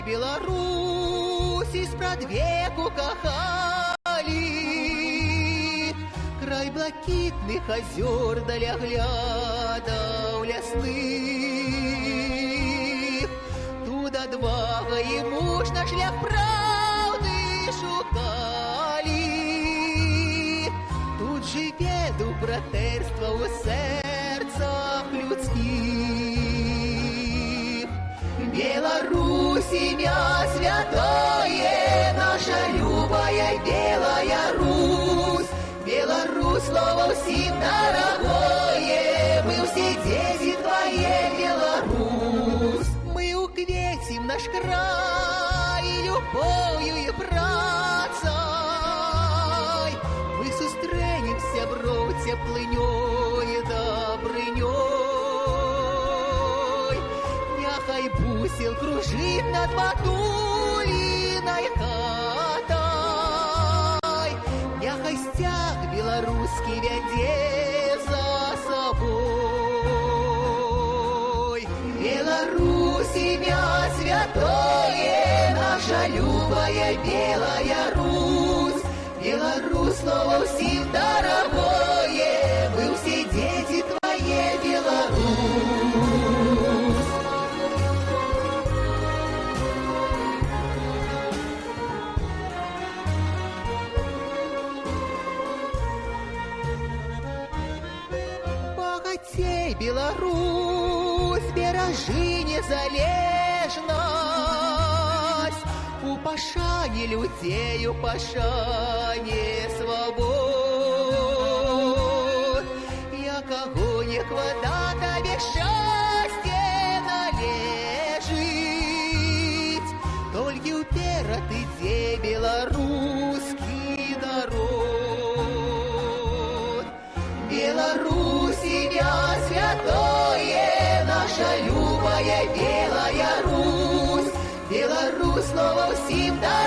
Беларусь спрадвеку кахалі. Край блакітных азёр даля глядаў лясных. Тут адвага і мужна шлях праўды шукалі. Тут жыве дух братэрства ў сэрцах людскіх. Беларусь, імя святое, наша любая белая Русь. Беларусь, слово всім дорогое, мы все дети твои, Беларусь. Мы укветим наш край любовью и працай. Мы сустрэнем сяброў цеплынёй и добрынёй. Няхай бусел кружит над матулінай хатай. Няхай сцяг беларускі вядзе за сабой. Беларусь, імя святое, наша любая белая Русь. Беларусь, слово всім дорогое, мы все дети твои, Беларусь. Богатей, Беларусь, беражы незалежнасць. У пашане людзей, у пашане свабод. Як агонь, вода, табе шчасце належыць. Толькі ўперад ідзе беларускі народ. Беларусь, імя святое, наша любая белая Русь. Беларусь, слово всім дорогое.